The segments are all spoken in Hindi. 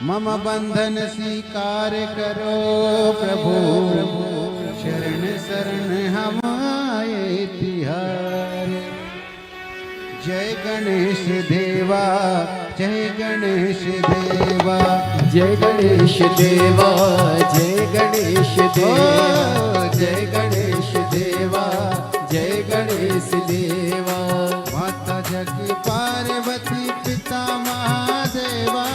मम बंधन स्वीकार करो प्रभु, शरण शरण हम आए तिहारे। जय गणेश देवा, जय गणेश देवा, जय गणेश देवा, जय गणेश देवा, जय गणेश देवा, जय गणेश देवा। माता जगी पार्वती पिता महादेवा,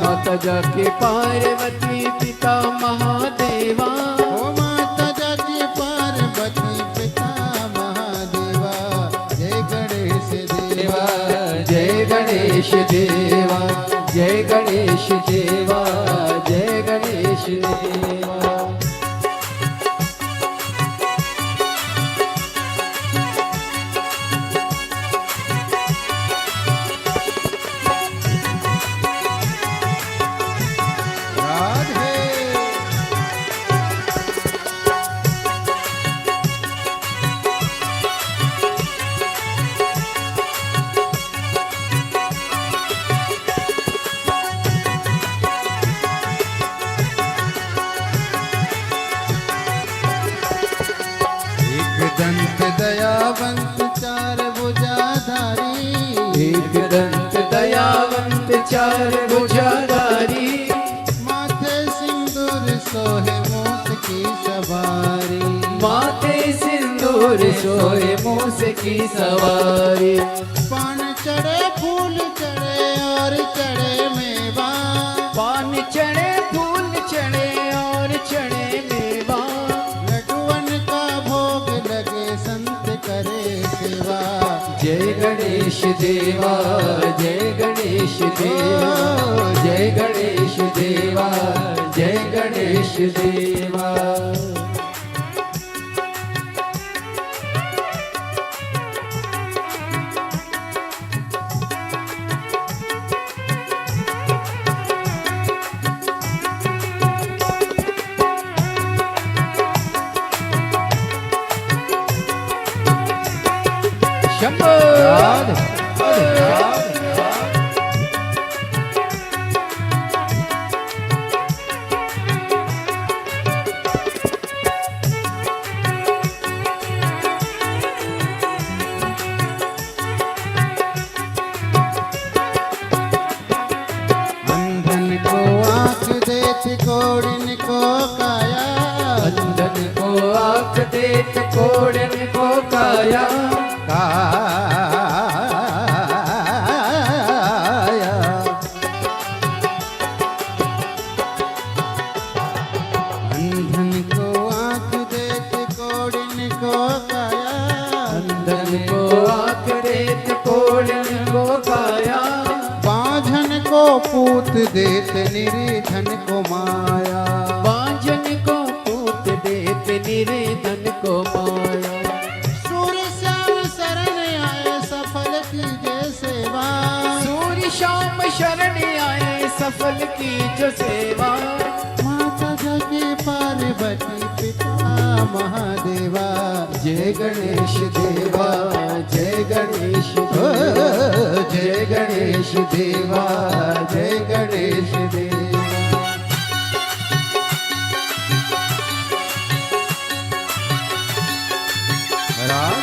माता जगी पार्वती पिता महादेवा। ओ माता जगी पार्वती पिता महादेवा। जय गणेश देवा, जय गणेश देवा, जय गणेश देवा, जय गणेश देवा। राधे। एक दंत दयावंत चार भुजाधारी, एक दंत दयावंत चार भुजाधारी। माथे सिंदूर सोहे मूस की सवारी, माथे सिंदूर सोए मूस की सवारी। पान चढ़े फूल चढ़े और चढ़े मेवा, पान चढ़े फूल चढ़े और चढ़े मेवा। लड्डुअन का भोग लगे संत करे सेवा। जय गणेश देवा, जय गणेश देवा, जय गणेश देवा, जय गणेश देवा। शंभो राधे, राधे। अंधन को आँख देत कोड़िन को काया, अंधन को आँख देत कोड़न को काया। काया। अंधन को आँख देत कोड़िन को काया, अंधन को आँख देत कोड़न को काया। बाझन को पूत देत निर्धन को माया, बांझन को पूत देत निर्धन को माया। सूर्य श्याम शरण आए सफल कीजे सेवा, सूर्य शाम शरण आए सफल की जो सेवा। माता जगी पार्वती पिता महादेवा। जय गणेश देवा, जय गणेश देवा, जय गणेश देवा, जय गणेश देवा। राम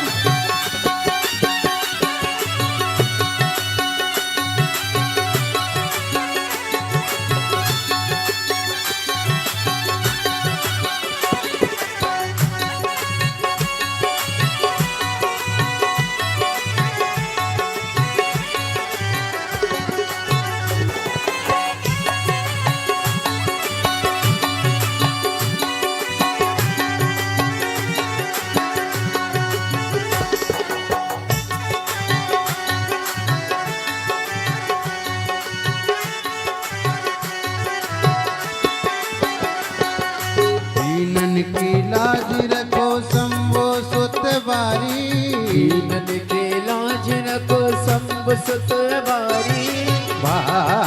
की लाज रखो शंभो सुतवारी, दीनन के लाज रखो शंभ सुतवारी। भारी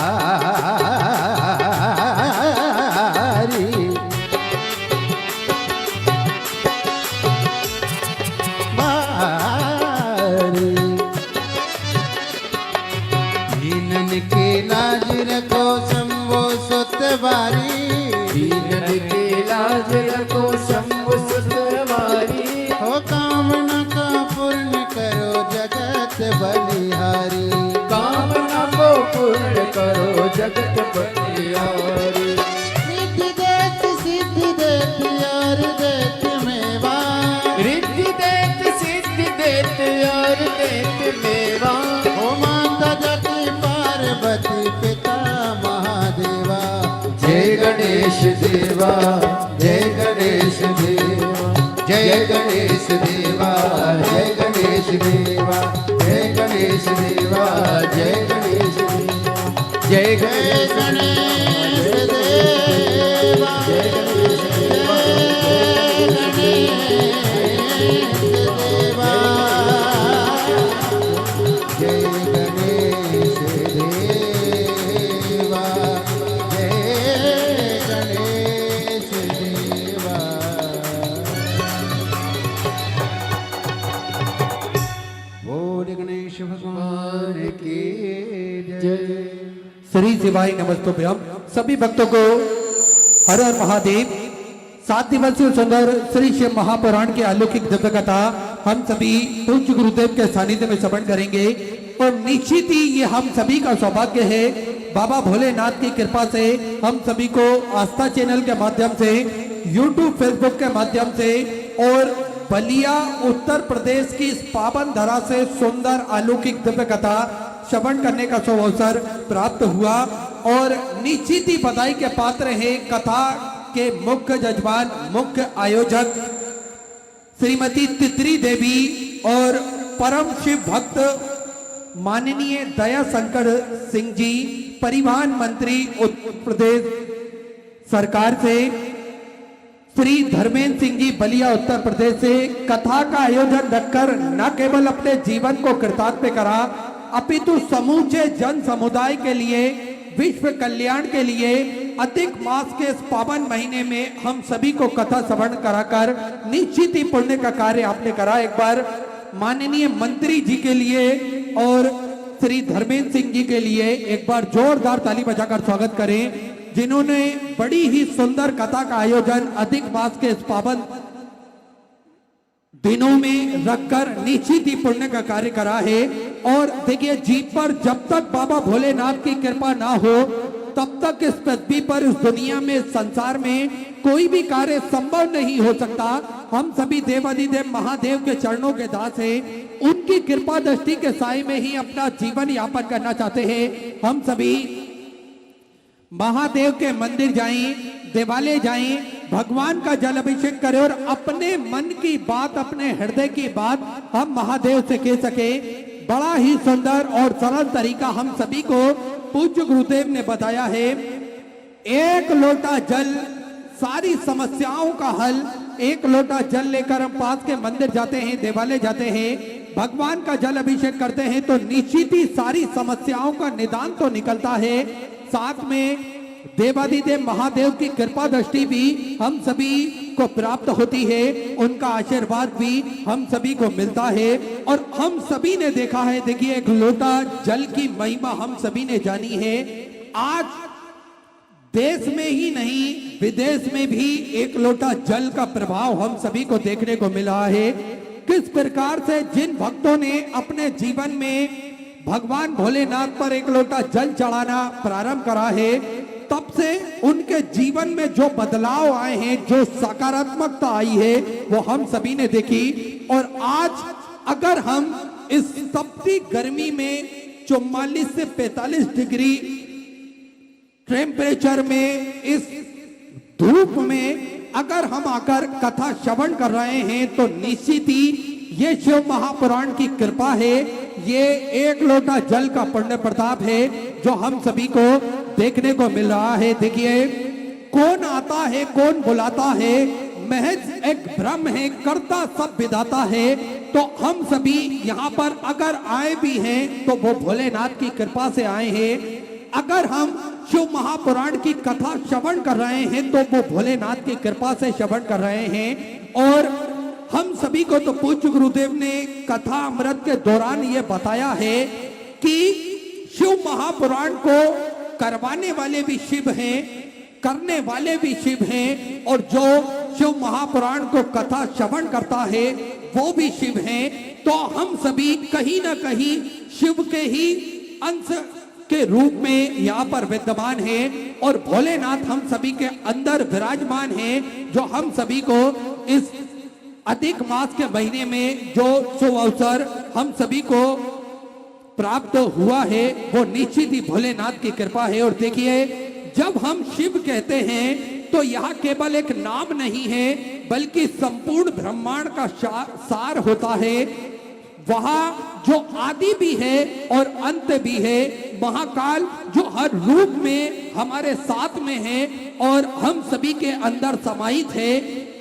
भारी। दीनन की लाज रखो शंभो गणेश देवा जय गणेश देवा जय गणेश देवा जय गणेश देवा जय गणेश देवा जय गणेश देवा जय जय गणेश देवा जय गणेश देवा जय गणेश देवा जय गणेश देवा बोल गणेश भगवान की जय। श्री शिवाय नमस्तुभ्यम। सभी भक्तों को हर हर महादेव। 7 दिवसीय सुंदर श्री शिव महापुराण की अलौकिक दिव्य कथा हम सभी पूज्य गुरुदेव के सानिध्य में श्रवण करेंगे और निश्चित ही ये हम सभी का सौभाग्य है। बाबा भोलेनाथ की कृपा से हम सभी को आस्था चैनल के माध्यम से, यूट्यूब फेसबुक के माध्यम से और बलिया उत्तर प्रदेश की इस पावन धरा से सुंदर अलौकिक दिव्य कथा श्रवण करने का शुभ अवसर प्राप्त हुआ और निश्चित ही बधाई के पात्र है कथा के मुख्य जजमान, मुख्य आयोजक श्रीमती तितरी देवी और परम शिव भक्त माननीय दया शंकर सिंह जी, परिवहन मंत्री उत्तर प्रदेश सरकार से, श्री धर्मेंद्र सिंह जी बलिया उत्तर प्रदेश से कथा का आयोजन रखकर न केवल अपने जीवन को कृतार्थ करा अपितु समूचे जन समुदाय के लिए, विश्व कल्याण के लिए अधिक मास के इस पावन महीने में हम सभी को कथा श्रवण कराकर निश्चित ही पुण्य का कार्य आपने करा। एक बार माननीय मंत्री जी के लिए और श्री धर्मेंद्र सिंह जी के लिए एक बार जोरदार ताली बजाकर स्वागत करें, जिन्होंने बड़ी ही सुंदर कथा का आयोजन अधिक मास के इस पावन दिनों में रखकर निश्चित ही पुण्य का कार्य करा है। और देखिए, जीप पर जब तक बाबा भोलेनाथ की कृपा ना हो तब तक इस पृथ्वी पर, इस दुनिया में, इस संसार में कोई भी कार्य संभव नहीं हो सकता। हम सभी देवाधिदेव महादेव के चरणों के दास हैं, उनकी कृपा दृष्टि के साए में ही अपना जीवन यापन करना चाहते हैं। हम सभी महादेव के मंदिर जाएं, देवालय जाएं, भगवान का जल अभिषेक करें और अपने मन की बात, अपने हृदय की बात हम महादेव से कह सके। बड़ा ही सुंदर और सरल तरीका हम सभी को पूज्य गुरुदेव ने बताया है। एक लोटा जल सारी समस्याओं का हल। एक लोटा जल लेकर हम पास के मंदिर जाते हैं, देवालय जाते हैं, भगवान का जल अभिषेक करते हैं तो निश्चित ही सारी समस्याओं का निदान तो निकलता है। साथ में देवाधिदेव महादेव की कृपा दृष्टि भी हम सभी को प्राप्त होती है, उनका आशीर्वाद भी हम सभी को मिलता है। और हम सभी ने देखा है, देखिए, एक लोटा जल की महिमा हम सभी ने जानी है। आज देश में ही नहीं, विदेश में भी एक लोटा जल का प्रभाव हम सभी को देखने को मिला है। किस प्रकार से जिन भक्तों ने अपने जीवन में भगवान भोलेनाथ पर एक लोटा जल चढ़ाना प्रारंभ करा है, तब से उनके जीवन में जो बदलाव आए हैं, जो सकारात्मकता आई है, वो हम सभी ने देखी। और आज अगर हम इस तपती गर्मी में 44 से 45 डिग्री टेम्परेचर में, इस धूप में अगर हम आकर कथा श्रवण कर रहे हैं तो निश्चित ही ये शिव महापुराण की कृपा है। ये एक लोटा जल का पुण्य प्रताप है जो हम सभी को देखने को मिल रहा है। देखिए, कौन आता है, कौन बुलाता है, महज एक भ्रम है, करता सब विधाता है। तो हम सभी यहाँ पर अगर आए भी हैं तो वो भोलेनाथ की कृपा से आए हैं। अगर हम शिव महापुराण की कथा श्रवण कर रहे हैं तो वो भोलेनाथ की कृपा से श्रवण कर रहे हैं। और हम सभी को तो पूज्य गुरुदेव ने कथा अमृत के दौरान ये बताया है कि शिव महापुराण को करवाने वाले भी शिव हैं, करने वाले भी शिव हैं, और जो शिव महापुराण को कथा श्रवण करता है वो भी शिव हैं। तो हम सभी कहीं ना कहीं शिव के ही अंश के रूप में यहाँ पर विद्यमान हैं और भोलेनाथ हम सभी के अंदर विराजमान हैं, जो हम सभी को इस अधिक मास के महीने में जो शुभ अवसर हम सभी को प्राप्त हुआ है वो निश्चित ही भोलेनाथ की कृपा है। और देखिए, जब हम शिव कहते हैं तो यह केवल एक नाम नहीं है बल्कि संपूर्ण ब्रह्मांड का सार होता है। वहां जो आदि भी है और अंत भी है, महाकाल जो हर रूप में हमारे साथ में है और हम सभी के अंदर समाहित है।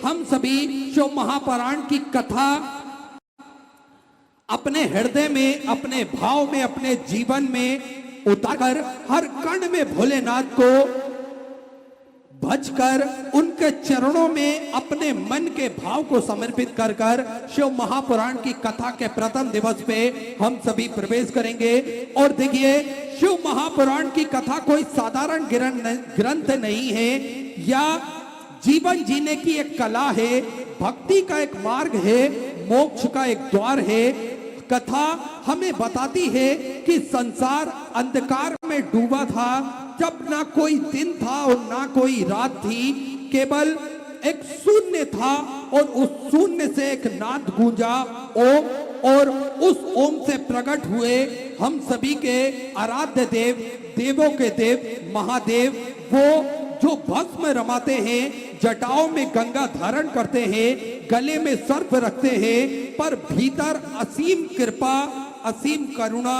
हम सभी शिव महापुराण की कथा अपने हृदय में, अपने भाव में, अपने जीवन में उतारकर हर कण में भोलेनाथ को भजकर उनके चरणों में अपने मन के भाव को समर्पित कर कर शिव महापुराण की कथा के प्रथम दिवस पे हम सभी प्रवेश करेंगे। और देखिए, शिव महापुराण की कथा कोई साधारण ग्रंथ नहीं है, या जीवन जीने की एक कला है, भक्ति का एक मार्ग है, मोक्ष का एक द्वार है। कथा हमें बताती है कि संसार अंधकार में डूबा था, जब ना कोई दिन था और ना कोई रात थी, केवल एक शून्य था और उस शून्य से एक नाद गूंजा ओम, और उस ओम से प्रकट हुए हम सभी के आराध्य देव, देवों के देव महादेव। वो जो भस्म रमाते हैं, जटाओं में गंगा धारण करते हैं, गले में सर्प रखते हैं, पर भीतर असीम कृपा, असीम करुणा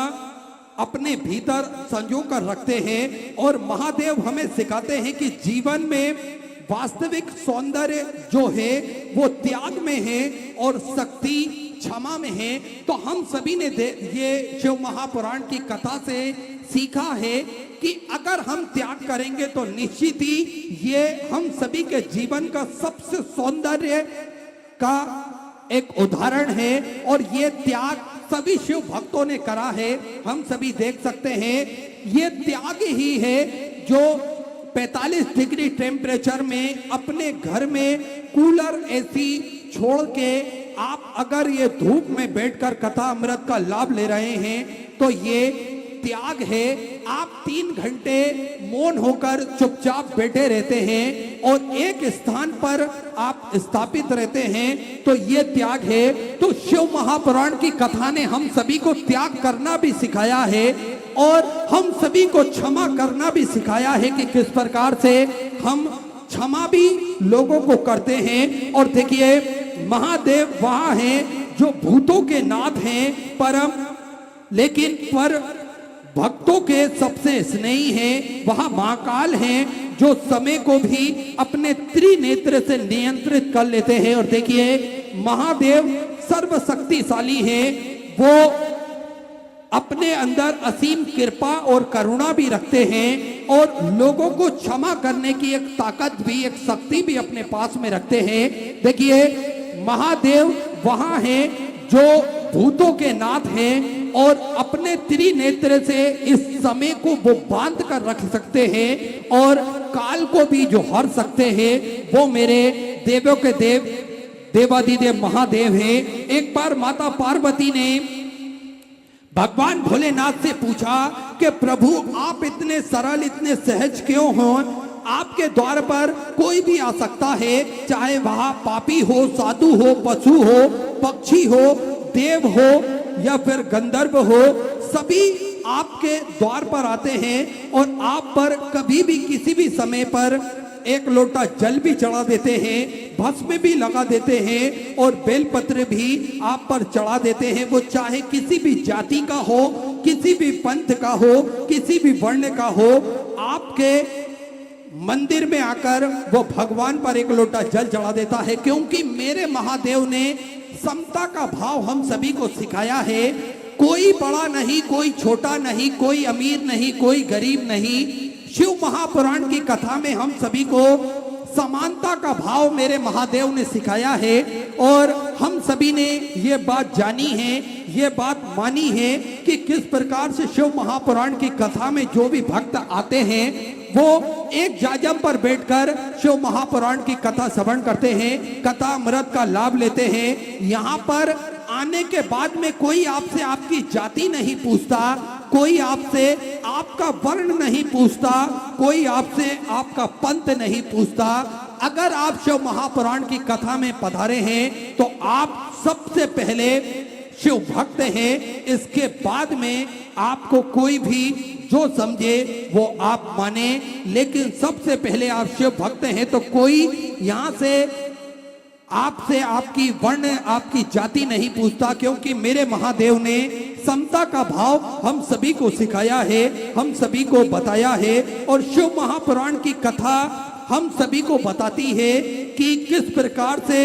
अपने भीतर संजो कर रखते हैं। और महादेव हमें सिखाते हैं कि जीवन में वास्तविक सौंदर्य जो है वो त्याग में है और शक्ति क्षमा में है। तो हम सभी ने ये शिव महापुराण की कथा से सीखा है कि अगर हम त्याग करेंगे तो निश्चित ही ये हम सभी के जीवन का सबसे सौंदर्य का एक उदाहरण है। और ये त्याग सभी शिव भक्तों ने करा है, हम सभी देख सकते हैं। ये त्याग ही है जो 45 डिग्री टेम्परेचर में अपने घर में कूलर एसी छोड़ के आप अगर ये धूप में बैठकर कथा अमृत का लाभ ले रहे हैं तो ये त्याग है। आप 3 घंटे मौन होकर चुपचाप बैठे रहते हैं और एक स्थान पर आप स्थापित रहते हैं, तो ये त्याग है। तो शिव महापुराण की कथा ने हम सभी को त्याग करना भी सिखाया है और हम सभी को क्षमा करना भी सिखाया है कि किस प्रकार से हम क्षमा भी लोगों को करते हैं। और देखिए, महादेव वहां हैं जो भूतों के नाथ हैं, परम लेकिन पर भक्तों के सबसे स्नेही हैं। वहां महाकाल हैं जो समय को भी अपने त्रिनेत्र से नियंत्रित कर लेते हैं। और देखिए, महादेव सर्वशक्तिशाली हैं, वो अपने अंदर असीम कृपा और करुणा भी रखते हैं और लोगों को क्षमा करने की एक ताकत भी, एक शक्ति भी अपने पास में रखते हैं। देखिए, महादेव वहां हैं जो भूतों के नाथ हैं और अपने त्रिनेत्र से इस समय को वो बांध कर रख सकते हैं और काल को भी जो हर सकते हैं। वो मेरे देवों के देव, देवादिदेव महादेव हैं। एक बार माता पार्वती ने भगवान भोलेनाथ से पूछा कि प्रभु, आप इतने सरल, इतने सहज क्यों हो? आपके द्वार पर कोई भी आ सकता है, चाहे वहां पापी हो, साधु हो, पशु हो, पक्षी हो, देव हो या फिर गंधर्व हो, सभी आपके द्वार पर आते हैं और आप पर कभी भी किसी भी समय पर एक लोटा जल भी चढ़ा देते हैं, भस्म भी लगा देते हैं और बेलपत्र भी आप पर चढ़ा देते हैं। वो चाहे किसी भी जाति का हो, किसी भी पंथ का हो, किसी भी वर्ण का हो, आपके मंदिर में आकर वो भगवान पर एक लोटा जल चढ़ा देता है। क्योंकि मेरे महादेव ने समता का भाव हम सभी को सिखाया है। कोई बड़ा नहीं, कोई छोटा नहीं, कोई अमीर नहीं, कोई गरीब नहीं। शिव महापुराण की कथा में हम सभी को समानता का भाव मेरे महादेव ने सिखाया है और हम सभी ने ये बात जानी है, ये बात मानी है कि किस प्रकार से शिव महापुराण की कथा में जो भी भक्त आते हैं वो एक जाजम पर बैठकर शिव महापुराण की कथा श्रवण करते हैं, कथा अमृत का लाभ लेते हैं। यहाँ पर आने के बाद में कोई आपसे आपकी जाति नहीं पूछता, कोई आपसे आपका वर्ण नहीं पूछता, कोई आपसे आपका पंथ नहीं पूछता। अगर आप शिव महापुराण की कथा में पधारे हैं तो आप सबसे पहले शिव भक्त हैं। इसके बाद में आपको कोई भी जो समझे वो आप माने, लेकिन सबसे पहले आप शिव भक्त हैं तो कोई यहाँ से आपसे आपकी वर्ण आपकी जाति नहीं पूछता, क्योंकि मेरे महादेव ने समता का भाव हम सभी को सिखाया है, हम सभी को बताया है। और शिव महापुराण की कथा हम सभी को बताती है कि किस प्रकार से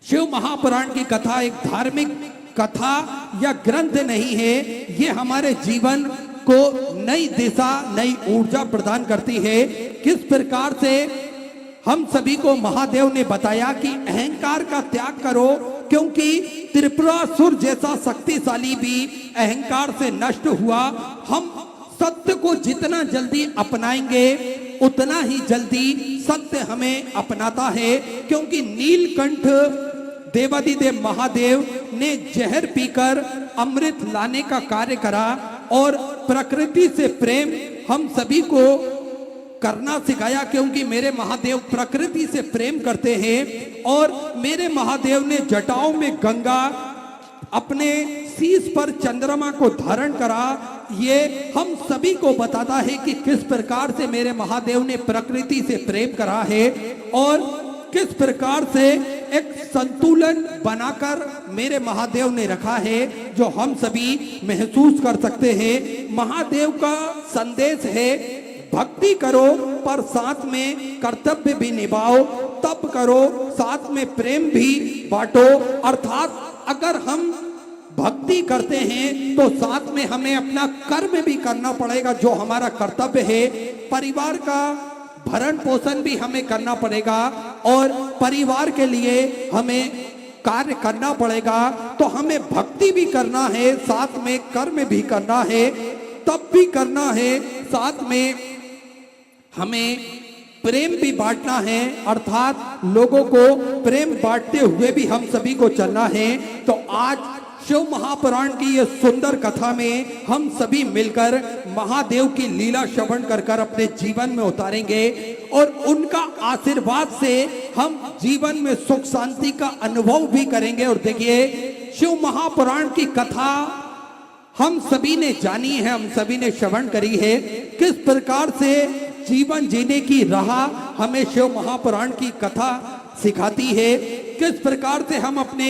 शिव महापुराण की कथा एक धार्मिक कथा या ग्रंथ नहीं है, ये हमारे जीवन को नई दिशा नई ऊर्जा प्रदान करती है। किस प्रकार से हम सभी को महादेव ने बताया कि अहंकार का त्याग करो, क्योंकि त्रिपुरासुर जैसा शक्तिशाली भी अहंकार से नष्ट हुआ। हम सत्य को जितना जल्दी अपनाएंगे उतना ही जल्दी सत्य हमें अपनाता है, क्योंकि नीलकंठ देवादिदेव महादेव ने जहर पीकर अमृत लाने का कार्य करा और प्रकृति से प्रेम हम सभी को करना सिखाया, क्योंकि मेरे महादेव प्रकृति से प्रेम करते हैं। और मेरे महादेव ने जटाओं में गंगा, अपने शीश पर चंद्रमा को धारण करा। ये हम सभी को बताता है कि किस प्रकार से मेरे महादेव ने प्रकृति से प्रेम करा है और किस प्रकार से एक संतुलन बनाकर मेरे महादेव ने रखा है, जो हम सभी महसूस कर सकते हैं। महादेव का संदेश है भक्ति करो पर साथ में कर्तव्य भी निभाओ, तप करो साथ में प्रेम भी बांटो। अर्थात अगर हम भक्ति करते हैं तो साथ में हमें अपना कर्म भी करना पड़ेगा, जो हमारा कर्तव्य है। परिवार का भरण पोषण भी हमें करना पड़ेगा और परिवार के लिए हमें कार्य करना पड़ेगा। तो हमें भक्ति भी करना है, साथ में कर्म भी करना है, तप भी करना है, साथ में हमें प्रेम भी बांटना है। अर्थात लोगों को प्रेम बांटते हुए भी हम सभी को चलना है। तो आज शिव महापुराण की ये सुंदर कथा में हम सभी मिलकर महादेव की लीला श्रवण कर कर अपने जीवन में उतारेंगे और उनका आशीर्वाद से हम जीवन में सुख शांति का अनुभव भी करेंगे। और देखिए, शिव महापुराण की कथा हम सभी ने जानी है, हम सभी ने श्रवण करी है। किस प्रकार से जीवन जीने की राह हमें शिव महापुराण की कथा सिखाती है, किस प्रकार से हम अपने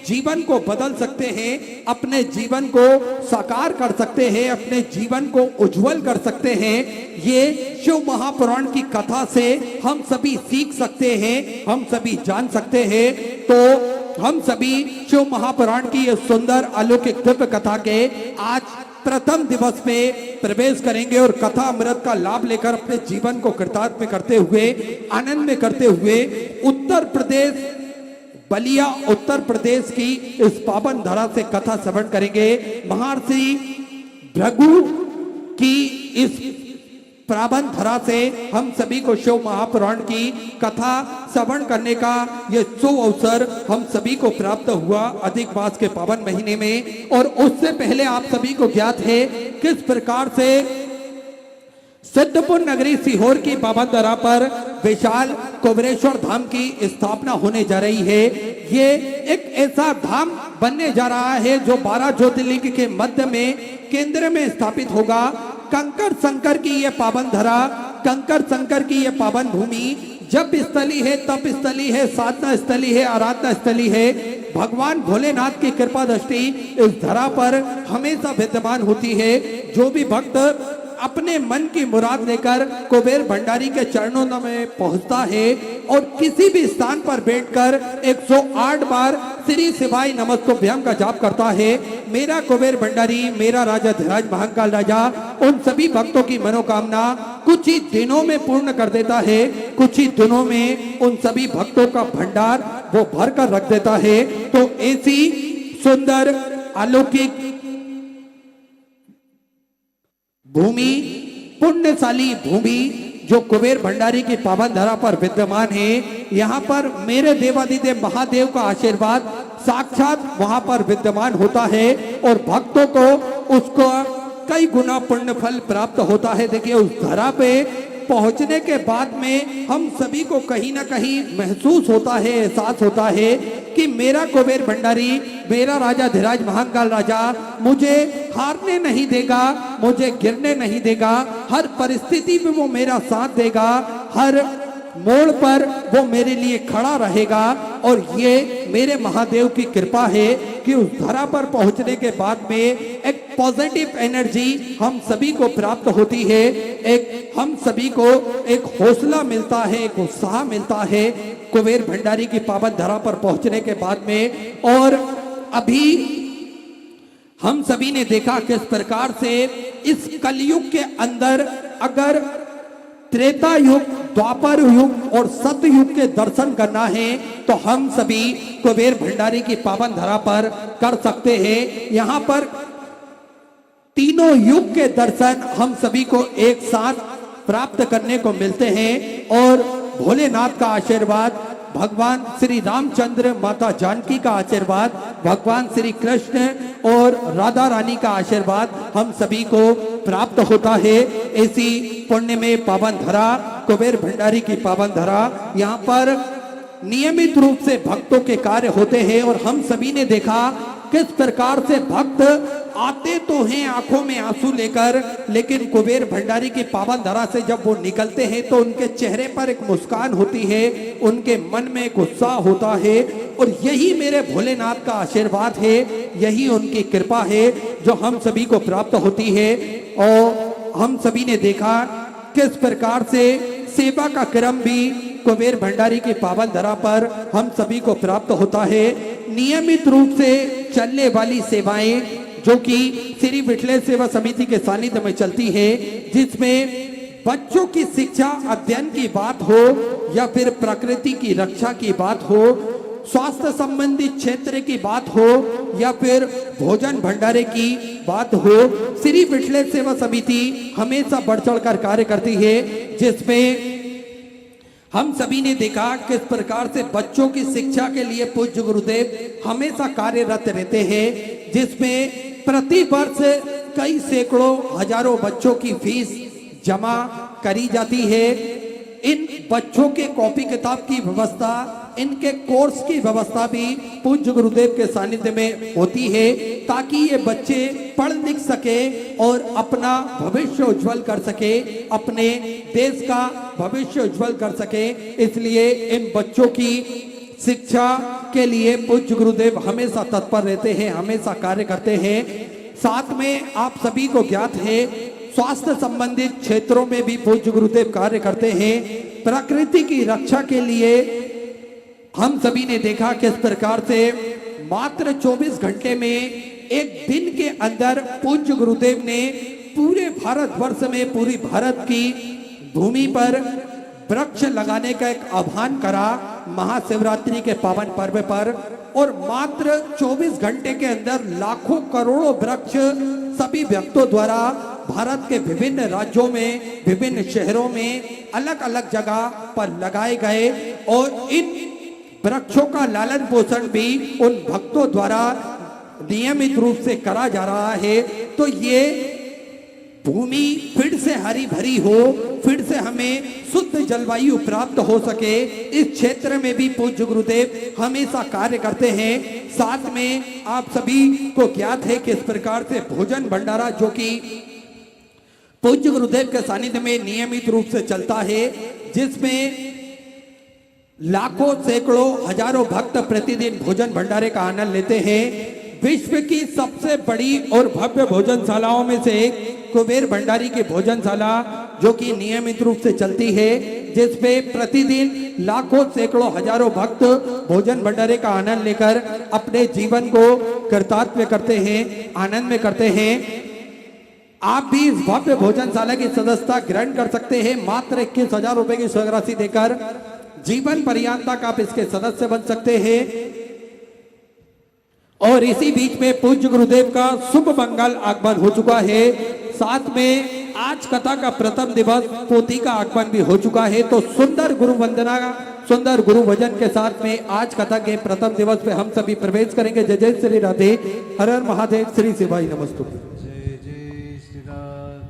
जीवन को बदल सकते हैं, अपने जीवन को साकार कर सकते हैं, अपने जीवन को उज्जवल कर सकते हैं। ये शिव महापुराण की कथा से हम सभी सीख सकते हैं, हम सभी जान सकते हैं। तो हम सभी शिव महापुराण की ये सुंदर अलौकिक दिव्य कथा के आज प्रथम दिवस में प्रवेश करेंगे और कथा अमृत का लाभ लेकर अपने जीवन को कृतार्थ करते हुए, आनंद में करते हुए उत्तर प्रदेश बलिया उत्तर प्रदेश की इस पावन धरा से कथा श्रवण करेंगे। महर्षि भृगु की इस पावन धरा से हम सभी को शिव महापुराण की कथा श्रवण करने का ये शुभ अवसर हम सभी को प्राप्त हुआ अधिक मास के पावन महीने में। और उससे पहले आप सभी को ज्ञात है किस प्रकार से सिद्धपुर नगरी सीहोर की पावन धरा पर विशाल कुबेरेश्वर धाम की स्थापना होने जा रही है। ये एक ऐसा धाम बनने जा रहा है जो 12 ज्योतिर्लिंग के मध्य में केंद्र में स्थापित होगा। कंकर शंकर की ये पावन धरा, कंकर शंकर की ये पावन भूमि जप स्थली है, तप स्थली है, साधना स्थली है, आराधना स्थली है। भगवान भोलेनाथ की कृपा दृष्टि इस धरा पर हमेशा विद्यमान होती है। जो भी भक्त अपने मन की मुराद लेकर कुबेर भंडारी के चरणों में पहुंचता है और किसी भी स्थान पर बैठकर 108 बार श्री शिवाय नमस्तुभ्यम का जाप करता है, मेरा कुबेर भंडारी, मेरा राजा धीराज महाकाल राजा उन सभी भक्तों की मनोकामना कुछ ही दिनों में पूर्ण कर देता है। कुछ ही दिनों में उन सभी भक्तों का भंडार वो भर कर रख देता है। तो ऐसी सुंदर अलौकिक भूमि, पुण्यशाली भूमि जो कुबेर भंडारी की पावन धरा पर विद्यमान है, यहाँ पर मेरे देवादिदेव महादेव का आशीर्वाद साक्षात वहां पर विद्यमान होता है और भक्तों को उसको कई गुना पुण्य फल प्राप्त होता है। देखिए, उस धरा पे पहुंचने के बाद में हम सभी को कहीं ना कहीं महसूस होता है, एहसास होता है कि मेरा कुबेर भंडारी, मेरा राजा धीराज महाकाल राजा मुझे हारने नहीं देगा, मुझे गिरने नहीं देगा, हर परिस्थिति में वो मेरा साथ देगा, हर मोड़ पर वो मेरे लिए खड़ा रहेगा। और ये मेरे महादेव की कृपा है कि उस धरा पर पहुंचने के बाद में एक पॉजिटिव एनर्जी हम सभी को प्राप्त होती है, एक हम सभी को एक हौसला मिलता है, एक उत्साह मिलता है कुबेर भंडारी की पावन धरा पर पहुंचने के बाद में। और अभी हम सभी ने देखा किस प्रकार से इस कलयुग के अंदर अगर त्रेता युग, द्वापर युग और सतयुग के दर्शन करना है तो हम सभी कुबेर भंडारी की पावन धरा पर कर सकते हैं। यहाँ पर तीनों युग के दर्शन हम सभी को एक साथ प्राप्त करने को मिलते हैं। और भोलेनाथ का आशीर्वाद, भगवान श्री रामचंद्र, माता जानकी का आशीर्वाद, भगवान श्री कृष्ण और राधा रानी का आशीर्वाद हम सभी को प्राप्त होता है। ऐसी पुण्य में पावन धरा कुबेर भंडारी की पावन धरा, यहाँ पर नियमित रूप से भक्तों के कार्य होते हैं। और हम सभी ने देखा किस प्रकार से भक्त आते तो हैं आंखों में आंसू लेकर, लेकिन कुबेर भंडारी की पावन धरा से जब वो निकलते हैं तो उनके चेहरे पर एक मुस्कान होती है, उनके मन में एक उत्साह होता है। और यही मेरे भोलेनाथ का आशीर्वाद है, यही उनकी कृपा है जो हम सभी को प्राप्त होती है। और हम सभी ने देखा किस प्रकार से सेवा का क्रम भी कुबेर भंडारी की पावन धरा पर हम सभी को प्राप्त होता है। नियमित रूप से चलने वाली सेवाएं जो कि श्री विठलेश्वर सेवा समिति के सानिध्य में चलती है, जिसमें बच्चों की शिक्षा अध्ययन की बात हो या फिर प्रकृति की रक्षा की बात हो, स्वास्थ्य संबंधी क्षेत्र की बात हो या फिर भोजन भंडारे की बात हो, श्री विठलेश्वर सेवा समिति हमेशा बढ़ चढ़ कर कार्य करती है। जिसमें हम सभी ने देखा किस प्रकार से बच्चों की शिक्षा के लिए पूज्य गुरुदेव हमेशा कार्यरत रहते हैं, जिसमें प्रति वर्ष कई सैकड़ों हजारों बच्चों की फीस जमा करी जाती है। इन बच्चों के कॉपी किताब की व्यवस्था, इनके कोर्स की व्यवस्था भी पूज्य गुरुदेव के सानिध्य में होती है, ताकि ये बच्चे पढ़ लिख सके और अपना भविष्य उज्जवल कर सके, अपने देश का भविष्य उज्जवल कर सके। इसलिए इन बच्चों की शिक्षा के लिए पूज्य गुरुदेव हमेशा तत्पर रहते हैं, हमेशा कार्य करते हैं। साथ में आप सभी को ज्ञात है स्वास्थ्य संबंधित क्षेत्रों में भी पूज्य गुरुदेव कार्य करते हैं। प्रकृति की रक्षा के लिए हम सभी ने देखा किस प्रकार से मात्र 24 घंटे में एक दिन के अंदर पूज्य गुरुदेव ने पूरे भारतवर्ष में, पूरी भारत की भूमि पर वृक्ष लगाने का एक आह्वान करा महाशिवरात्रि के पावन पर्व पर। और मात्र 24 घंटे के अंदर लाखों करोड़ों वृक्ष सभी भक्तों द्वारा भारत के विभिन्न राज्यों में, विभिन्न शहरों में अलग अलग जगह पर लगाए गए। और इन वृक्षों का लालन पोषण भी उन भक्तों द्वारा नियमित रूप से करा जा रहा है। तो ये भूमि फिर से हरी भरी हो, फिर से हमें शुद्ध जलवायु प्राप्त हो सके, इस क्षेत्र में भी पूज्य गुरुदेव हमेशा कार्य करते हैं। साथ में आप सभी को ज्ञात है किस प्रकार से भोजन भंडारा जो कि पूज्य गुरुदेव के सानिध्य में नियमित रूप से चलता है, जिसमें लाखों सैकड़ों हजारों भक्त प्रतिदिन भोजन भंडारे का आनंद लेते हैं। विश्व की सबसे बड़ी और भव्य भोजनशालाओं में से एक कुबेर भंडारी की भोजनशाला जो कि नियमित रूप से चलती है, जिसमें प्रतिदिन लाखों सैकड़ों हजारों भक्त भोजन भंडारे का आनंद लेकर अपने जीवन को कृतार्थ करते हैं, आनंद में करते हैं। आप भी इस भव्य भोजनशाला की सदस्यता ग्रहण कर सकते हैं। मात्र 21,000 रुपए की स्वर्ग राशि देकर जीवन पर्यंत तक आप इसके सदस्य बन सकते हैं। और इसी बीच में पूज्य गुरुदेव का शुभ मंगल आगमन हो चुका है। साथ में आज कथा का प्रथम दिवस पोथी का आगमन भी हो चुका है। तो सुंदर गुरु वंदना, सुंदर गुरु भजन के साथ में आज कथा के प्रथम दिवस पे हम सभी प्रवेश करेंगे। जय जय श्री राधे, हर हर महादेव, श्री शिवाय नमस्तुभ्यं। जय जय श्री राम।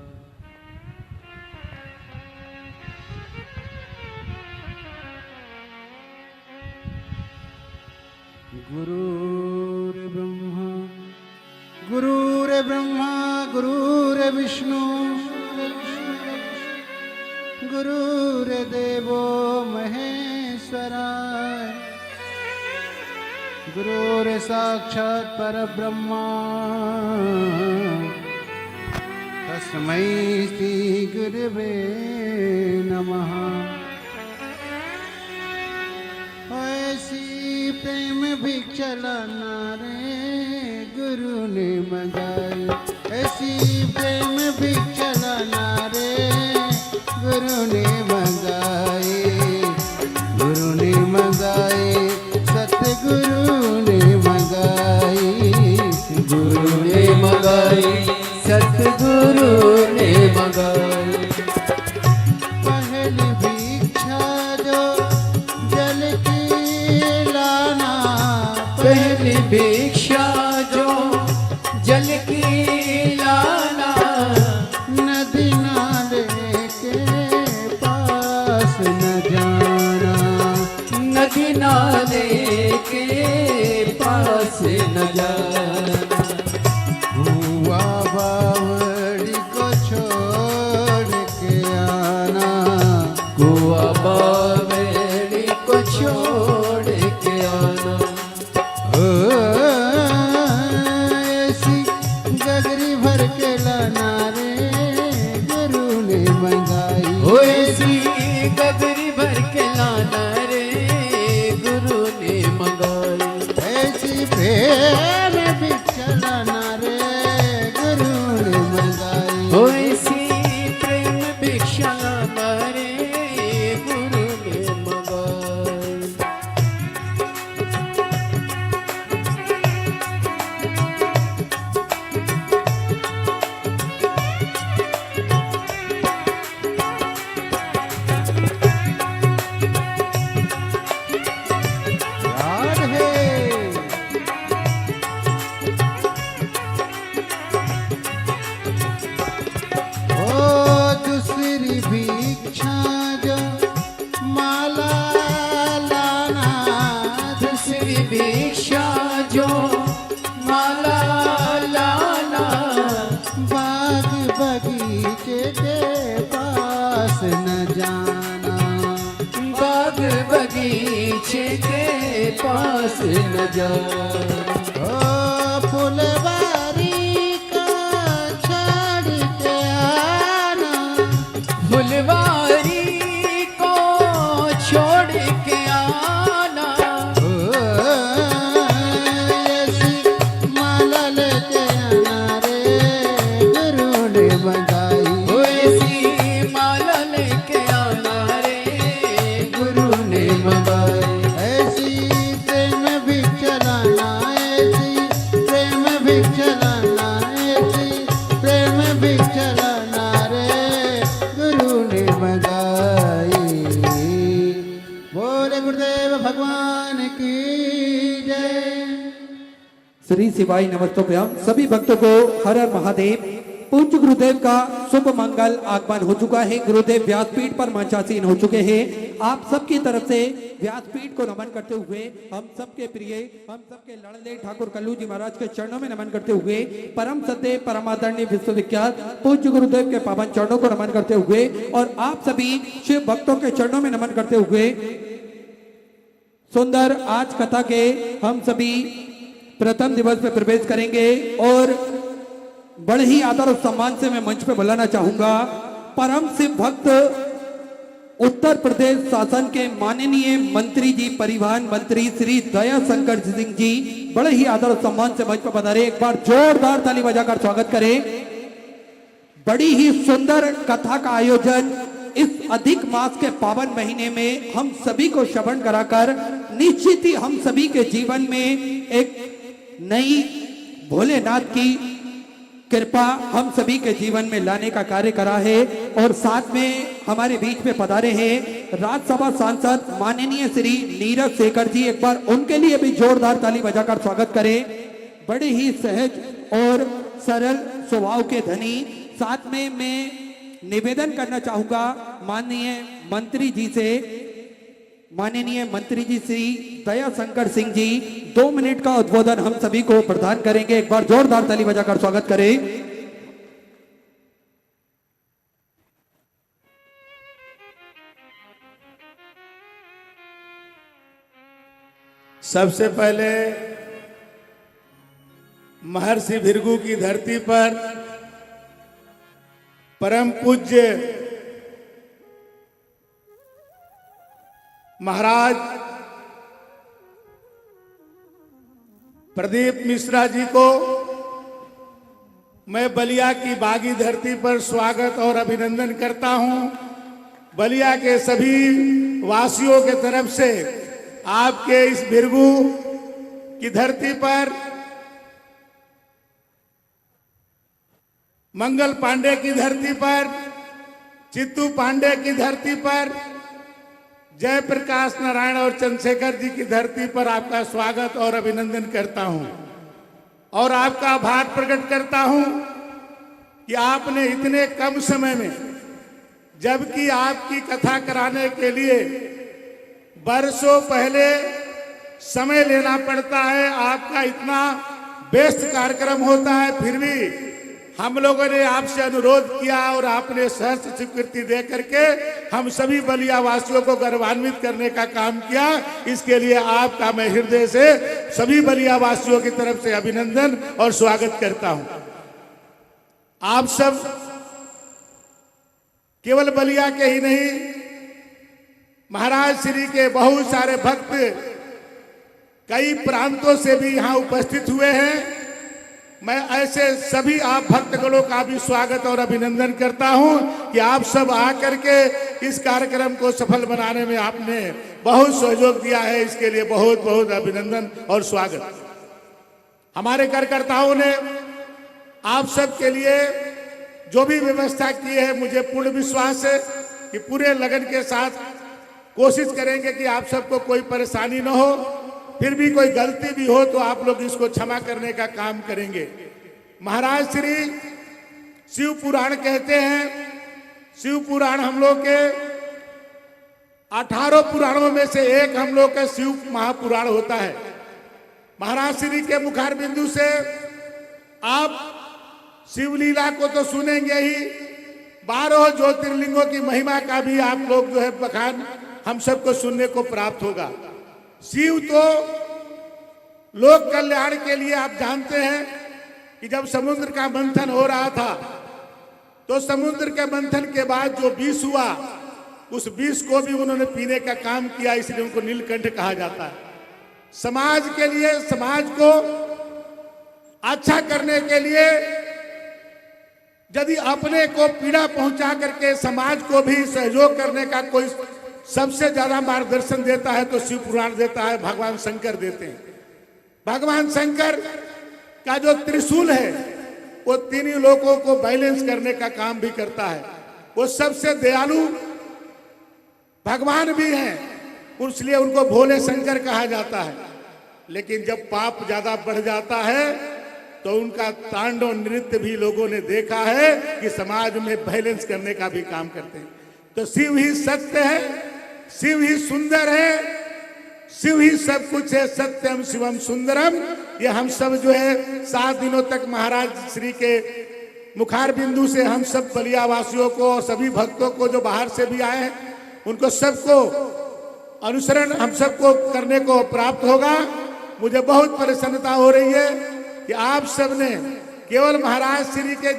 गुरुर्विष्णु गुरुर्देवो महेश्वराय गुरुर्साक्षात् परब्रह्मा तस्मै श्री गुरुवे नमः। ऐसी प्रेम भिक्षला रे गुरु ने मंगाई, ऐसी प्रेम भिक्षला रे गुरु ने मंगाई, गुरु ने मंगाई, सतगुरु ने मंगाई, गुरु ने मंगाई, सतगुरु ने मंगाई। पहली भिक्षा जो जल की लाना, पहली भिक्षा जो जल की लाना, नदी नाले के पास न जाना, नदी नाले के पास न जाना। हुआ बावड़ी को छोड़ के आना, कुआ बावड़ी को छोड़ के आना। ओ ऐसी गगरी भर के लाना रे गुरु ने मंगाई, ओ ऐसी गगरी भर के लाना रे गुरु ने मंगाई। ऐसी प्रेम भिक्षलाना रे गुरु ने मंगाई, ओ ऐसी प्रेम भिक्षा लाना रे गुरु ने मंगाई। याद है ओ दूसरी भिक्षा जो माला लाना, दूसरी भिक्षा जो माला लाना, बाग बगीचे के पास न जाना, बाग बगीचे के पास न जाना। ओ फुलवारी का छाड़ के आना, फुलवारी को छोड़ के आना, ओ ऐसी माला लेके आना रे गुरु ने मंगाई, ओ ऐसी माला लेके आना रे गुरु ने मंगाई। ऐसी प्रेम भिक्षलाना, ऐसी प्रेम भिक्षलाना, ऐसी प्रेम भिक्षलाना रे गुरु ने मंगाई। बोले गुरुदेव भगवान की जय। श्री शिवाय नमस्तोभ्यम। सभी भक्तों को हर हर महादेव। पूज्य गुरुदेव का शुभ मंगल आगमन हो चुका है। गुरुदेव व्यासपीठ पर मंचासीन हो चुके हैं। आप सबकी तरफ से व्यासपीठ को नमन करते हुए हम सबके प्रिय, हम सबके लड़ले ठाकुर कल्लू जी महाराज के चरणों में नमन करते हुए परम सत्य परमादरणीय विश्वविख्यात पूज्य गुरुदेव के पावन चरणों को नमन करते हुए और आप सभी शिव भक्तों के चरणों में नमन करते हुए सुंदर आज कथा के हम सभी प्रथम दिवस में प्रवेश करेंगे और बड़े ही आदर और सम्मान से मैं मंच पे बुलाना चाहूंगा परम शिव भक्त उत्तर प्रदेश शासन के माननीय मंत्री जी, परिवहन मंत्री श्री दया शंकर सिंह जी, बड़े ही आदर और सम्मान से मंच पर पधारे। एक बार जोरदार ताली बजाकर स्वागत करें। बड़ी ही सुंदर कथा का आयोजन इस अधिक मास के पावन महीने में हम सभी को श्रवण कराकर निश्चित ही हम सभी के जीवन में एक नई भोलेनाथ की कृपा हम सभी के जीवन में लाने का कार्य करा है। और साथ में हमारे बीच में पधारे हैं राज्यसभा सांसद माननीय श्री नीरज शेखर जी। एक बार उनके लिए भी जोरदार ताली बजाकर स्वागत करें। बड़े ही सहज और सरल स्वभाव के धनी। साथ में मैं निवेदन करना चाहूंगा माननीय मंत्री जी से, माननीय मंत्री जी श्री दया शंकर सिंह जी 2 मिनट का उद्बोधन हम सभी को प्रदान करेंगे। एक बार जोरदार ताली बजाकर स्वागत करें। सबसे पहले महर्षि भृगु की धरती पर परम पूज्य महाराज प्रदीप मिश्रा जी को मैं बलिया की बागी धरती पर स्वागत और अभिनंदन करता हूं। बलिया के सभी वासियों के तरफ से आपके इस भृगु की धरती पर मंगल पांडे की धरती पर, चित्तू पांडे की धरती पर, जयप्रकाश नारायण और चंद्रशेखर जी की धरती पर आपका स्वागत और अभिनंदन करता हूं और आपका आभार प्रकट करता हूं कि आपने इतने कम समय में, जबकि आपकी कथा कराने के लिए बरसों पहले समय लेना पड़ता है, आपका इतना व्यस्त कार्यक्रम होता है, फिर भी हम लोगों ने आपसे अनुरोध किया और आपने सहर्ष स्वीकृति दे करके हम सभी बलिया वासियों को गौरवान्वित करने का काम किया। इसके लिए आपका मैं हृदय से सभी बलिया वासियों की तरफ से अभिनंदन और स्वागत करता हूं। आप सब केवल बलिया के ही नहीं, महाराज श्री के बहुत सारे भक्त कई प्रांतों से भी यहां उपस्थित हुए हैं। मैं ऐसे सभी आप भक्तगणों का भी स्वागत और अभिनंदन करता हूं कि आप सब आकर के इस कार्यक्रम को सफल बनाने में आपने बहुत सहयोग दिया है। इसके लिए बहुत बहुत अभिनंदन और स्वागत। हमारे कार्यकर्ताओं ने आप सब के लिए जो भी व्यवस्था की है, मुझे पूर्ण विश्वास है कि पूरे लगन के साथ कोशिश करेंगे कि आप सबको कोई परेशानी न हो। फिर भी कोई गलती भी हो तो आप लोग इसको क्षमा करने का काम करेंगे। महाराज श्री शिव पुराण कहते हैं, शिव पुराण हम लोग के 18 पुराणों में से एक हम लोग का शिव महापुराण होता है। महाराज श्री के मुखार बिंदु से आप शिवलीला को तो सुनेंगे ही, 12 ज्योतिर्लिंगों की महिमा का भी आप लोग जो है बखान हम सबको सुनने को प्राप्त होगा। शिव तो लोक कल्याण के लिए आप जानते हैं कि जब समुद्र का मंथन हो रहा था तो समुद्र के मंथन के बाद जो विष हुआ, उस विष को भी उन्होंने पीने का काम किया, इसलिए उनको नीलकंठ कहा जाता है। समाज के लिए, समाज को अच्छा करने के लिए यदि अपने को पीड़ा पहुंचा करके समाज को भी सहयोग करने का कोई सबसे ज्यादा मार्गदर्शन देता है तो शिव पुराण देता है, भगवान शंकर देते हैं। भगवान शंकर का जो त्रिशूल है वो तीनों लोगों को बैलेंस करने का काम भी करता है। वो सबसे दयालु भगवान भी हैं, इसलिए उनको भोले शंकर कहा जाता है। लेकिन जब पाप ज्यादा बढ़ जाता है तो उनका तांडव नृत्य भी लोगों ने देखा है कि समाज में बैलेंस करने का भी काम करते हैं। तो शिव ही सत्य है, शिव ही सुंदर है, शिव ही सब कुछ है। सत्यम शिवम सुंदरम, ये हम सब जो है 7 दिनों तक महाराज श्री के मुखार बिंदु से हम सब बलिया वासियों को और सभी भक्तों को जो बाहर से भी आए हैं उनको सबको अनुसरण हम सबको करने को प्राप्त होगा। मुझे बहुत प्रसन्नता हो रही है कि आप सब ने केवल महाराज श्री के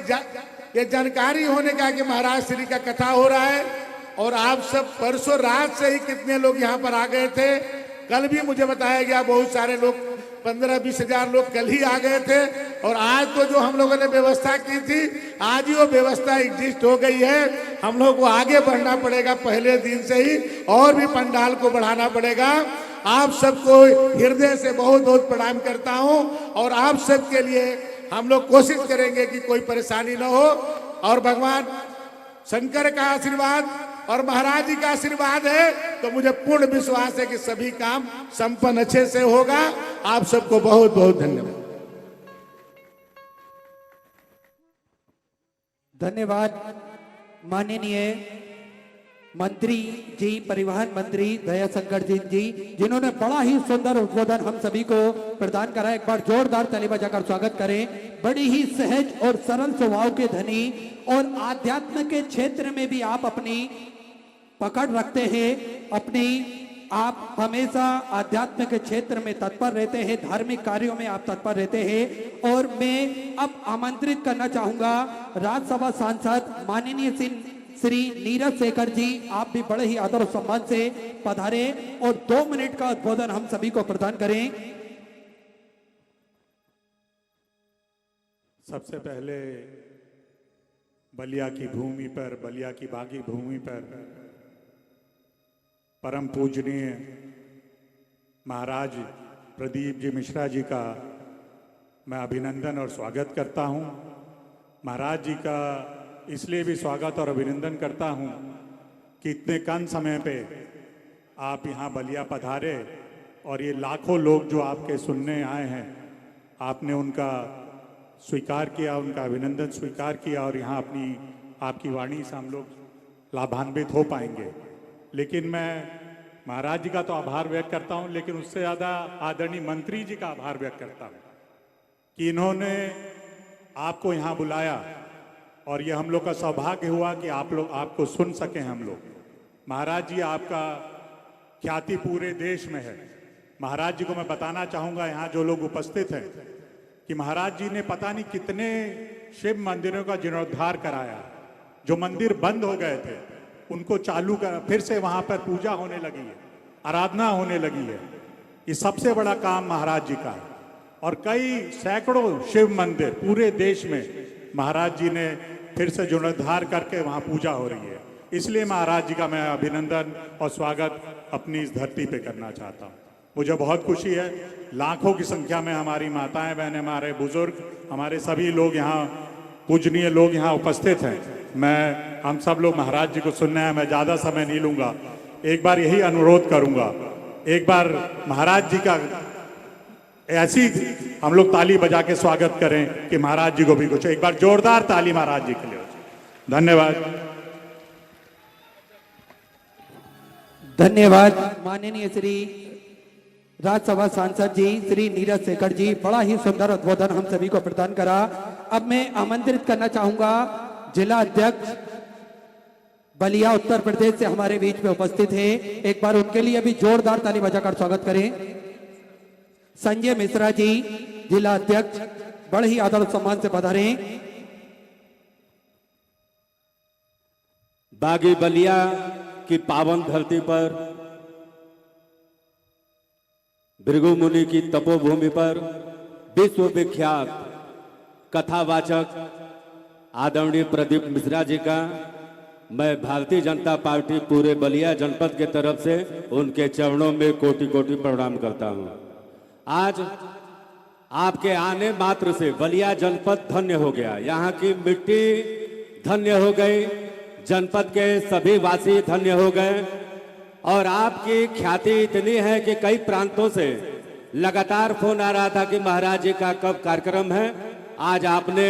ये जानकारी होने का कि महाराज श्री का कथा हो रहा है और आप सब परसों रात से ही कितने लोग यहाँ पर आ गए थे। कल भी मुझे बताया गया बहुत सारे लोग, 15-20 हजार लोग कल ही आ गए थे। और आज तो जो हम लोगों ने व्यवस्था की थी, आज ही वो व्यवस्था एग्जिस्ट हो गई है। हम लोग को आगे बढ़ना पड़ेगा, पहले दिन से ही और भी पंडाल को बढ़ाना पड़ेगा। आप सबको हृदय से बहुत बहुत प्रणाम करता हूँ और आप सबके लिए हम लोग कोशिश करेंगे कि कोई परेशानी न हो। और भगवान शंकर का आशीर्वाद और महाराज जी का आशीर्वाद है तो मुझे पूर्ण विश्वास है कि सभी काम संपन्न अच्छे से होगा। आप सबको बहुत बहुत धन्यवाद। धन्यवाद माननीय मंत्री जी, परिवहन मंत्री दयाशंकर जी, जिन्होंने बड़ा ही सुंदर उद्बोधन हम सभी को प्रदान करा। एक बार जोरदार ताली बजाकर स्वागत करें। बड़ी ही सहज और सरल स्वभाव के धनी और आध्यात्म के क्षेत्र में भी आप अपनी पकड़ रखते हैं, अपनी आप हमेशा आध्यात्म के क्षेत्र में तत्पर रहते हैं, धार्मिक कार्यों में आप तत्पर रहते हैं। और मैं अब आमंत्रित करना चाहूंगा राज्यसभा सांसद माननीय श्री नीरज शेखर जी, आप भी बड़े ही आदर और सम्मान से पधारे और 2 मिनट का उद्बोधन हम सभी को प्रदान करें। सबसे पहले बलिया की भूमि पर, बलिया की बागी भूमि पर परम पूजनीय महाराज प्रदीप जी मिश्रा जी का मैं अभिनंदन और स्वागत करता हूं। महाराज जी का इसलिए भी स्वागत और अभिनंदन करता हूं कि इतने कम समय पे आप यहां बलिया पधारे और ये लाखों लोग जो आपके सुनने आए हैं, आपने उनका स्वीकार किया, उनका अभिनंदन स्वीकार किया और यहाँ आपकी वाणी से हम लोग लाभान्वित हो पाएंगे। लेकिन मैं महाराज जी का तो आभार व्यक्त करता हूँ, लेकिन उससे ज़्यादा आदरणीय मंत्री जी का आभार व्यक्त करता हूँ कि इन्होंने आपको यहाँ बुलाया और ये हम लोग का सौभाग्य हुआ कि आपको सुन सकें हम लोग। महाराज जी, आपका ख्याति पूरे देश में है। महाराज जी को मैं बताना चाहूँगा, यहाँ जो लोग उपस्थित हैं, कि महाराज जी ने पता नहीं कितने शिव मंदिरों का जीर्णोद्धार कराया। जो मंदिर बंद हो गए थे उनको चालू कर, फिर से वहां पर पूजा होने लगी है, आराधना होने लगी है। ये सबसे बड़ा काम महाराज जी का है। और कई सैकड़ों शिव मंदिर पूरे देश में महाराज जी ने फिर से जीर्णोद्धार करके वहां पूजा हो रही है। इसलिए महाराज जी का मैं अभिनंदन और स्वागत अपनी इस धरती पे करना चाहता हूँ। मुझे बहुत खुशी है, लाखों की संख्या में हमारी माताएं बहनें, हमारे बुजुर्ग, हमारे सभी लोग यहाँ, पूजनीय लोग यहाँ उपस्थित हैं। हम सब लोग महाराज जी को सुनने हैं, मैं ज़्यादा समय नहीं लूँगा। एक बार यही अनुरोध करूँगा, एक बार महाराज जी का ऐसी हम लोग ताली बजा के स्वागत करें कि महाराज जी को भी कुछ, एक बार जोरदार ताली महाराज जी के लिए। धन्यवाद। धन्यवाद माननीय श्री राज्यसभा सांसद जी श्री नीरज शेखर जी, बड़ा ही सुंदर उद्बोधन हम सभी को प्रदान करा। अब मैं आमंत्रित करना चाहूंगा जिला अध्यक्ष बलिया उत्तर प्रदेश से हमारे बीच में उपस्थित है, एक बार उनके लिए भी जोरदार ताली बजाकर स्वागत करें। संजय मिश्रा जी, जिला अध्यक्ष, बड़े ही आदर और सम्मान से पधारे। बागी बलिया की पावन धरती पर, भृगु मुनि की तपोभूमि पर विश्व विख्यात कथावाचक आदरणीय प्रदीप मिश्रा जी का मैं भारतीय जनता पार्टी पूरे बलिया जनपद के तरफ से उनके चरणों में कोटि कोटि प्रणाम करता हूं। आज आपके आने मात्र से बलिया जनपद धन्य हो गया, यहाँ की मिट्टी धन्य हो गई, जनपद के सभी वासी धन्य हो गए। और आपकी ख्याति इतनी है कि कई प्रांतों से लगातार फोन आ रहा था कि महाराज जी का कब कार्यक्रम है। आज आपने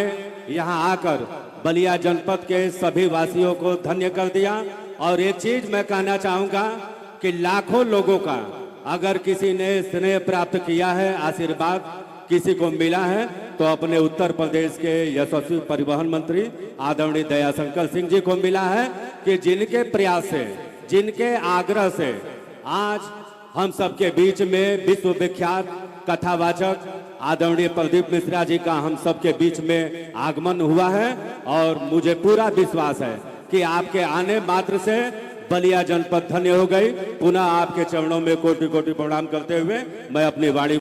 यहाँ आकर बलिया जनपद के सभी वासियों को धन्य कर दिया। और एक चीज मैं कहना चाहूंगा कि लाखों लोगों का अगर किसी ने स्नेह प्राप्त किया है, आशीर्वाद किसी को मिला है, तो अपने उत्तर प्रदेश के यशस्वी परिवहन मंत्री आदरणीय दयाशंकर सिंह जी को मिला है कि जिनके प्रयास से, जिनके आग्रह से आज हम सबके बीच में विश्व विख्यात कथावाचक आदरणीय प्रदीप मिश्रा जी का हम सबके बीच में आगमन हुआ है। और मुझे पूरा विश्वास है कि आपके आने मात्र से बलिया जनपद धन्य हो गई। पुनः आपके चरणों में कोटि कोटि प्रणाम करते हुए मैं अपनी वाणी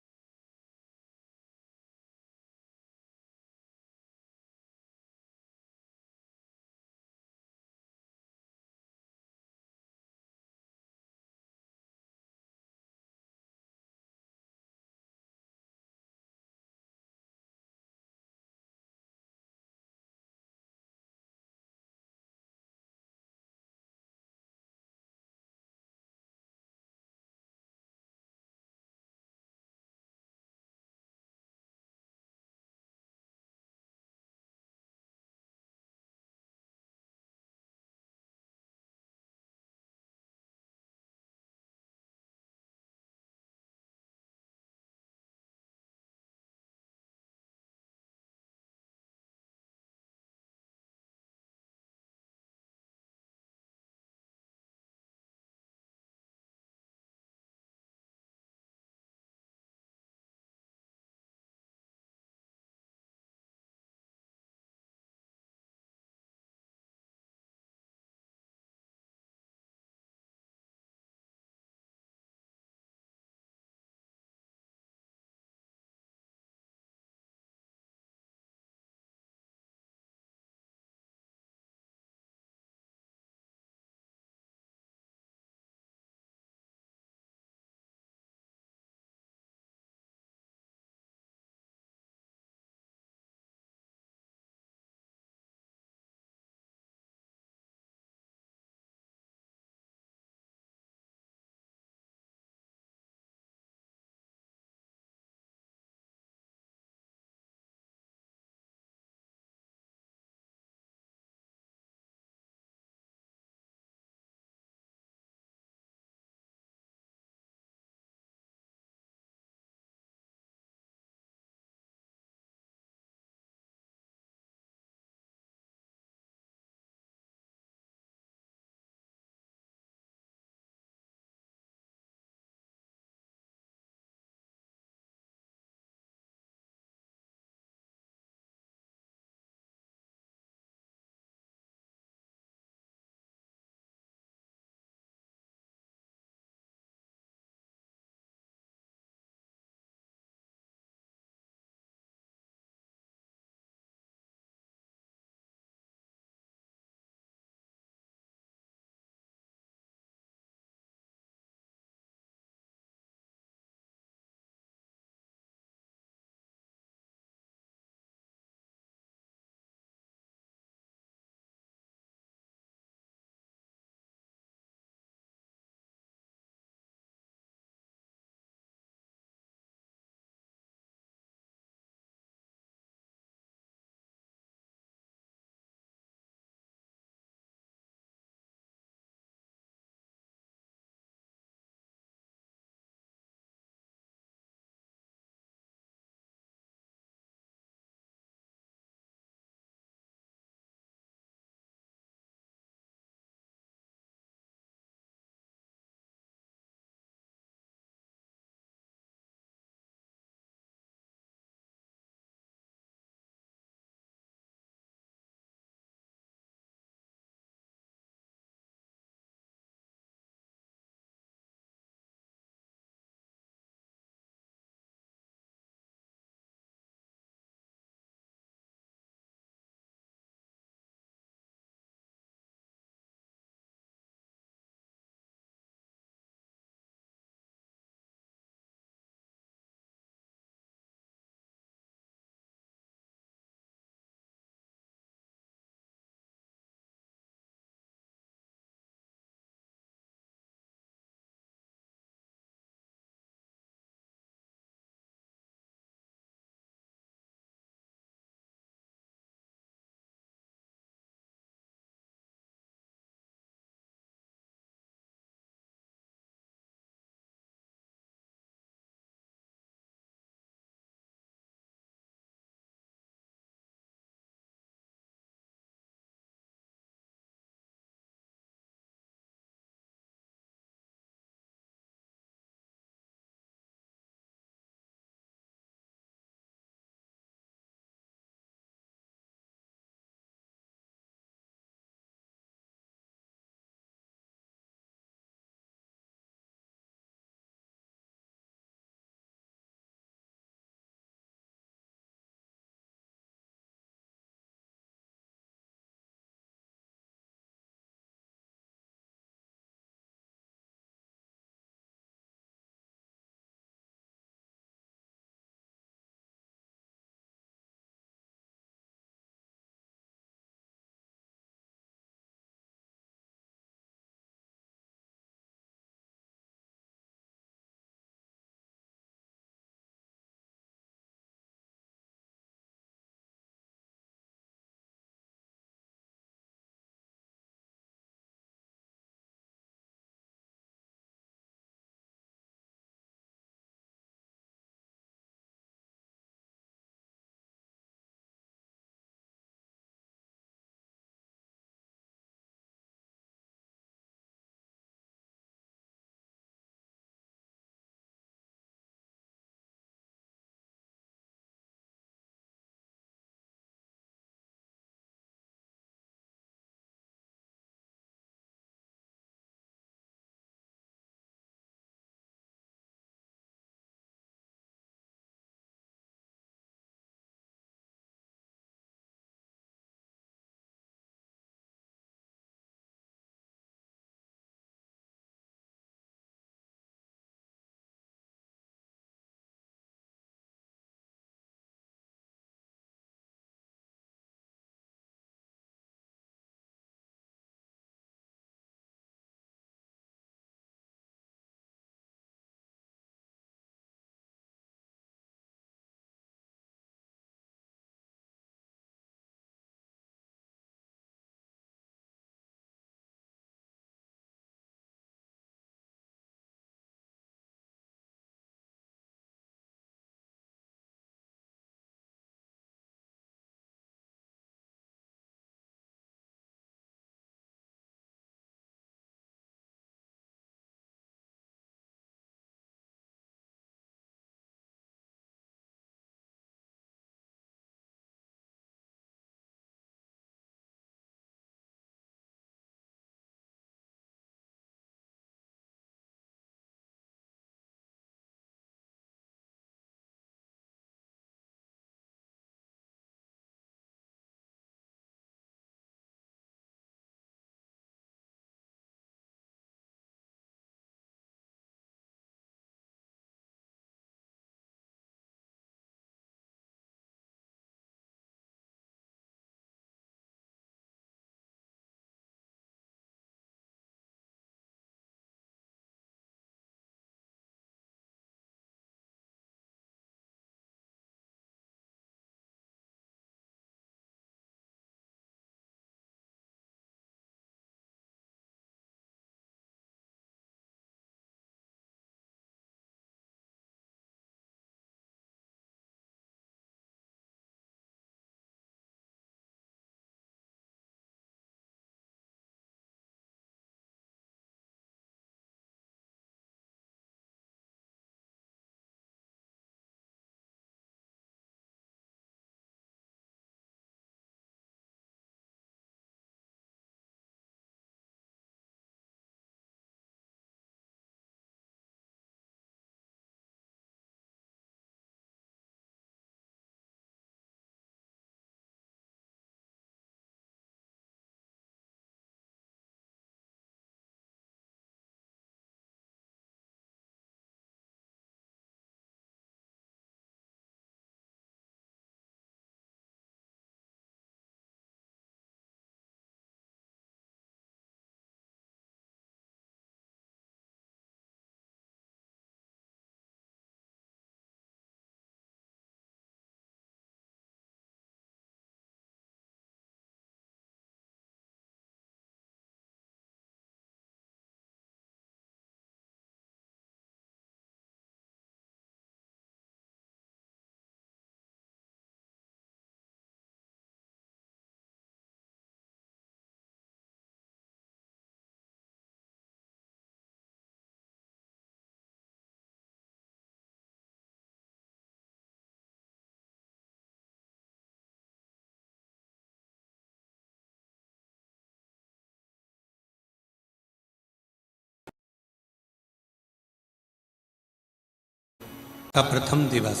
का प्रथम दिवस।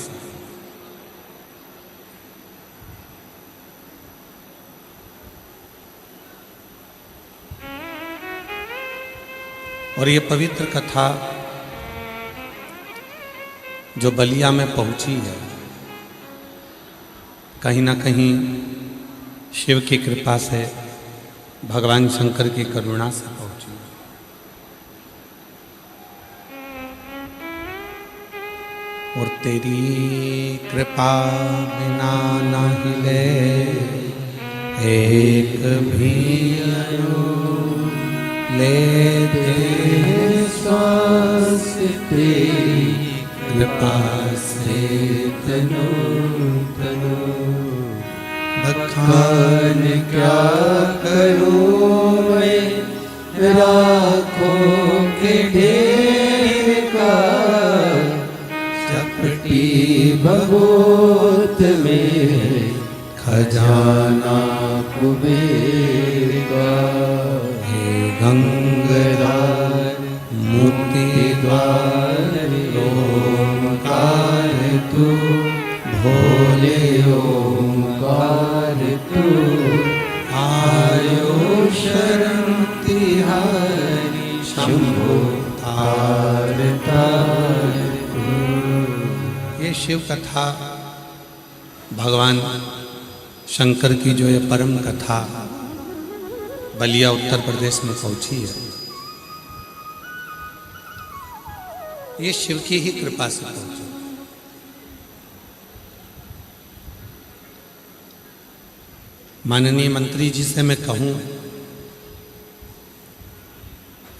और ये पवित्र कथा जो बलिया में पहुंची है, कहीं ना कहीं शिव की कृपा से, भगवान शंकर की करुणा से पहुंची। और तेरी कृपा बिना न हिले एक भी अणु, लेते श्वास तेरी कृपा से तनु तनु। बखान क्या करूं मैं राखों के ढेर का, चपटी बबूत में खजाना कुबेर का। हे गंगरार मुक्ति द्वार ओंकार तू, भोले ओंकार तू। आयो शरण तिहारी शंभो तार तार। ये शिव कथा भगवान शंकर की जो ये परम कथा बलिया उत्तर प्रदेश में पहुंची है, ये शिव की ही कृपा से पहुंची। माननीय मंत्री जी से मैं कहूं,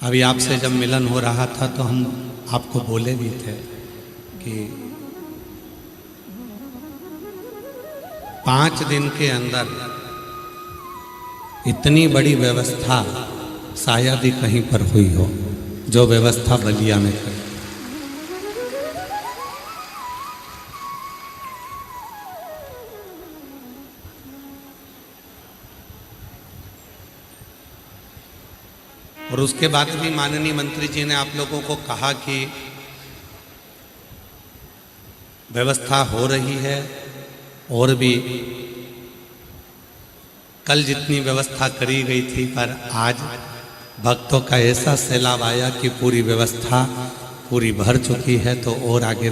अभी आपसे जब मिलन हो रहा था तो हम आपको बोले भी थे कि 5 दिन के अंदर इतनी बड़ी व्यवस्था शायद ही कहीं पर हुई हो जो व्यवस्था बलिया में करी। और उसके बाद भी माननीय मंत्री जी ने आप लोगों को कहा कि व्यवस्था हो रही है, और भी कल जितनी व्यवस्था करी गई थी, पर आज भक्तों का ऐसा सैलाब आया कि पूरी व्यवस्था पूरी भर चुकी है, तो और आगे